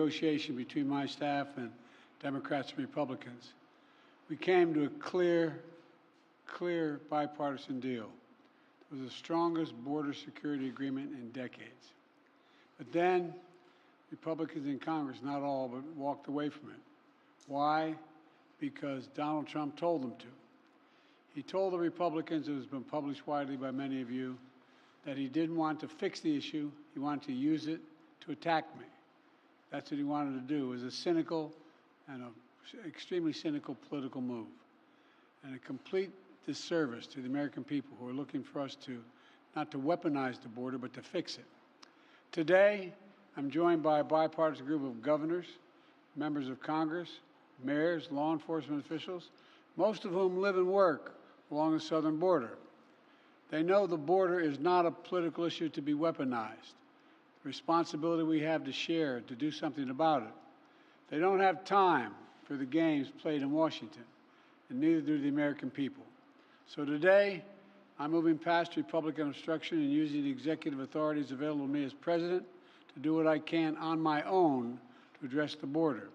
negotiation between my staff and Democrats and Republicans, we came to a clear bipartisan deal. It was the strongest border security agreement in decades. But then Republicans in Congress, not all, but walked away from it. Why? Because Donald Trump told them to. He told the Republicans, it has been published widely by many of you, that he didn't want to fix the issue, he wanted to use it to attack me. That's what he wanted to do. It was a cynical and an extremely cynical political move, and a complete disservice to the American people who are looking for us to, not to weaponize the border, but to fix it. Today, I'm joined by a bipartisan group of governors, members of Congress, mayors, law enforcement officials, most of whom live and work along the southern border. They know the border is not a political issue to be weaponized. The responsibility we have to share, to do something about it. They don't have time for the games played in Washington, and neither do the American people. So today, I'm moving past Republican obstruction and using the executive authorities available to me as president to do what I can on my own to address the border.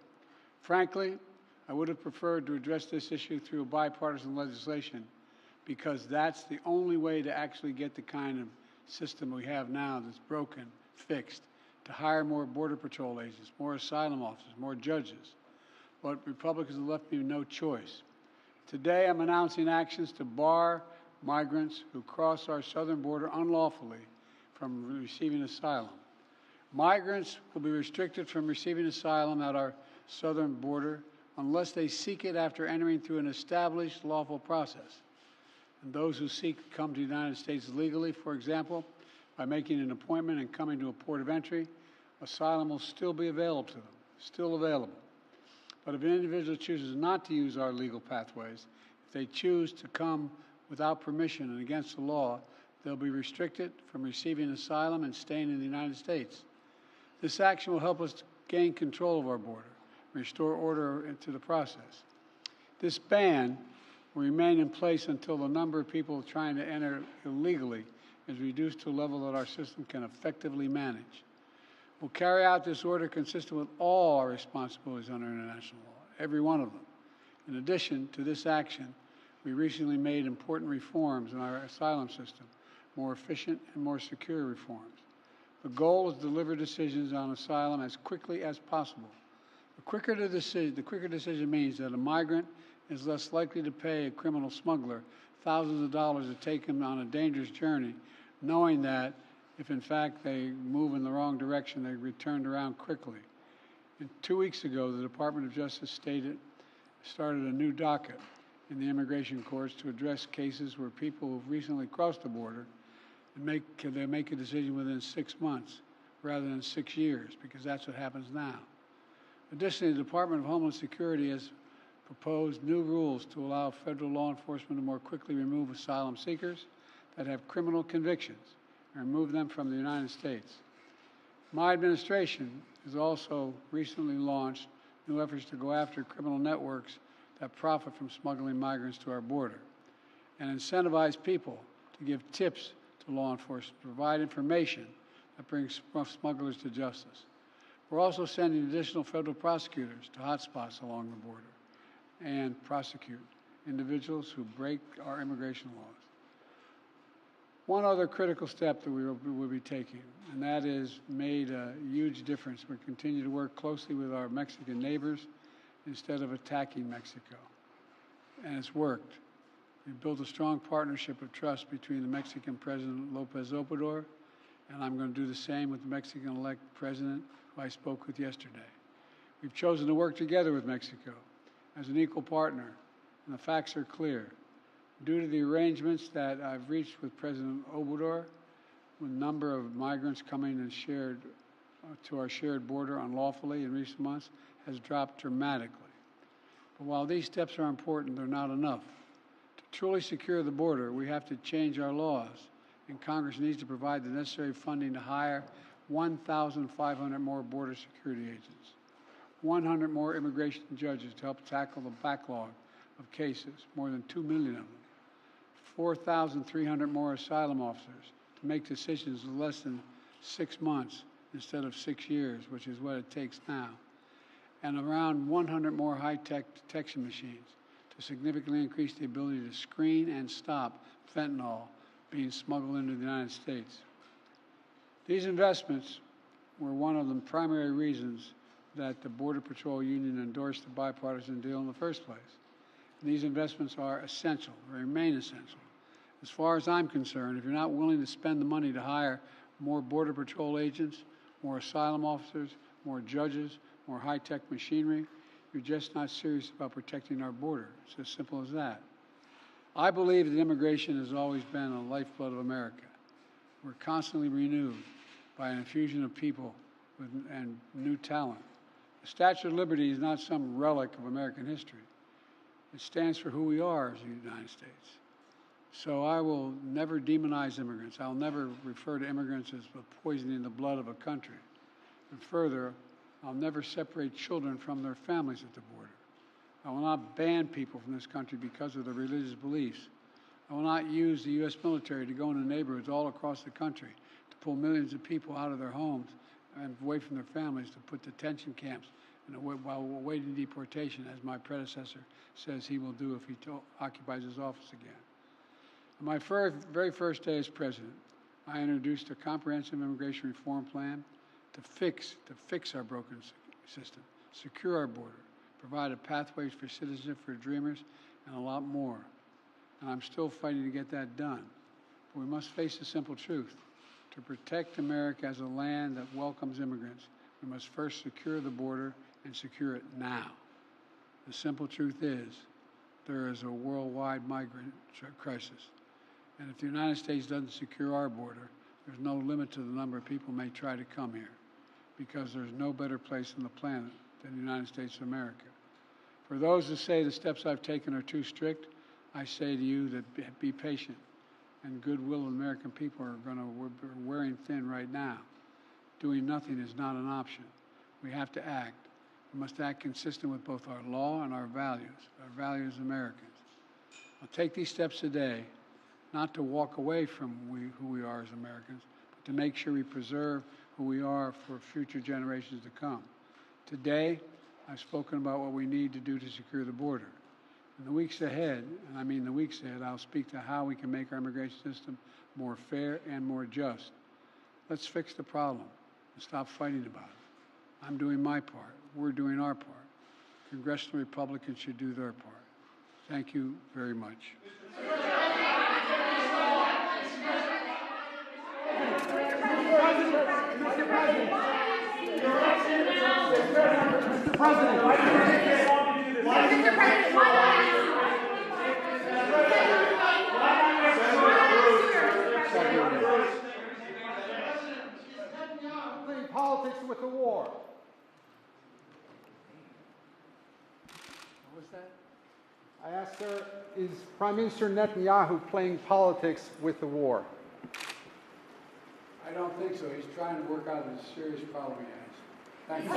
Frankly, I would have preferred to address this issue through bipartisan legislation, because that's the only way to actually get the kind of system we have now that's broken, fixed, to hire more Border Patrol agents, more asylum officers, more judges. But Republicans have left me no choice. Today, I'm announcing actions to bar migrants who cross our southern border unlawfully from receiving asylum. Migrants will be restricted from receiving asylum at our southern border unless they seek it after entering through an established lawful process. And those who seek to come to the United States legally, for example, by making an appointment and coming to a port of entry, asylum will still be available to them, still available. But if an individual chooses not to use our legal pathways, if they choose to come without permission and against the law, they'll be restricted from receiving asylum and staying in the United States. This action will help us gain control of our border, restore order into the process. This ban will remain in place until the number of people trying to enter illegally is reduced to a level that our system can effectively manage. We'll carry out this order consistent with all our responsibilities under international law, every one of them. In addition to this action, we recently made important reforms in our asylum system, more efficient and more secure reforms. The goal is to deliver decisions on asylum as quickly as possible. The quicker decision means that a migrant is less likely to pay a criminal smuggler thousands of dollars to take him on a dangerous journey, knowing that if in fact they move in the wrong direction, they're returned around quickly. And 2 weeks ago, the Department of Justice started a new docket in the immigration courts to address cases where people who've recently crossed the border and they make a decision within 6 months rather than 6 years, because that's what happens now. Additionally, the Department of Homeland Security has proposed new rules to allow federal law enforcement to more quickly remove asylum seekers that have criminal convictions and remove them from the United States. My administration has also recently launched new efforts to go after criminal networks that profit from smuggling migrants to our border and incentivize people to give tips to law enforcement, provide information that brings smugglers to justice. We're also sending additional federal prosecutors to hotspots along the border and prosecute individuals who break our immigration laws. One other critical step that we will be taking, and that has made a huge difference. We continue to work closely with our Mexican neighbors instead of attacking Mexico. And it's worked. We've built a strong partnership of trust between the Mexican President López Obrador, and I'm going to do the same with the Mexican-elect President who I spoke with yesterday. We've chosen to work together with Mexico as an equal partner, and the facts are clear. Due to the arrangements that I've reached with President Obrador, the number of migrants coming and to our shared border unlawfully in recent months has dropped dramatically. But while these steps are important, they're not enough. To truly secure the border, we have to change our laws, and Congress needs to provide the necessary funding to hire 1,500 more border security agents, 100 more immigration judges to help tackle the backlog of cases, more than 2 million of them, 4,300 more asylum officers to make decisions in less than 6 months instead of 6 years, which is what it takes now, and around 100 more high-tech detection machines to significantly increase the ability to screen and stop fentanyl being smuggled into the United States. These investments were one of the primary reasons that the Border Patrol Union endorsed the bipartisan deal in the first place. And these investments are essential, remain essential. As far as I'm concerned, if you're not willing to spend the money to hire more Border Patrol agents, more asylum officers, more judges, more high-tech machinery, you're just not serious about protecting our border. It's as simple as that. I believe that immigration has always been a lifeblood of America. We're constantly renewed by an infusion of people and new talent. The Statue of Liberty is not some relic of American history. It stands for who we are as the United States. So I will never demonize immigrants. I'll never refer to immigrants as poisoning the blood of a country. And further, I'll never separate children from their families at the border. I will not ban people from this country because of their religious beliefs. I will not use the U.S. military to go into neighborhoods all across the country to pull millions of people out of their homes and away from their families to put detention camps while awaiting deportation, as my predecessor says he will do if he occupies his office again. On my very first day as president, I introduced a comprehensive immigration reform plan to fix our broken system, secure our border, provide pathways for citizenship for dreamers, and a lot more. And I'm still fighting to get that done. But we must face the simple truth. To protect America as a land that welcomes immigrants, we must first secure the border and secure it now. The simple truth is, there is a worldwide migrant crisis. And if the United States doesn't secure our border, there's no limit to the number of people who may try to come here, because there's no better place on the planet than the United States of America. For those who say the steps I've taken are too strict, I say to you that be patient. And goodwill of American people are wearing thin right now. Doing nothing is not an option. We have to act. We must act consistent with both our law and our values as Americans. I'll take these steps today, not to walk away from who we are as Americans, but to make sure we preserve who we are for future generations to come. Today, I've spoken about what we need to do to secure the border. In the weeks ahead, and I mean the weeks ahead, I'll speak to how we can make our immigration system more fair and more just. Let's fix the problem and stop fighting about it. I'm doing my part. We're doing our part. Congressional Republicans should do their part. Thank you very much. Mr. President, playing politics with the war. What was that? I asked, sir, is Prime Minister Netanyahu playing politics with the war? I don't think so. He's trying to work out a serious problem he has. Thank you.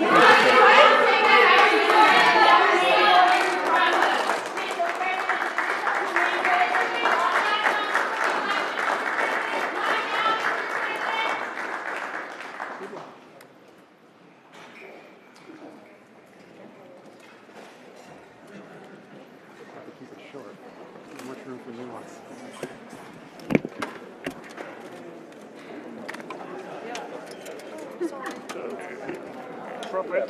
Keep it short. Not much room for nuance. Appropriate.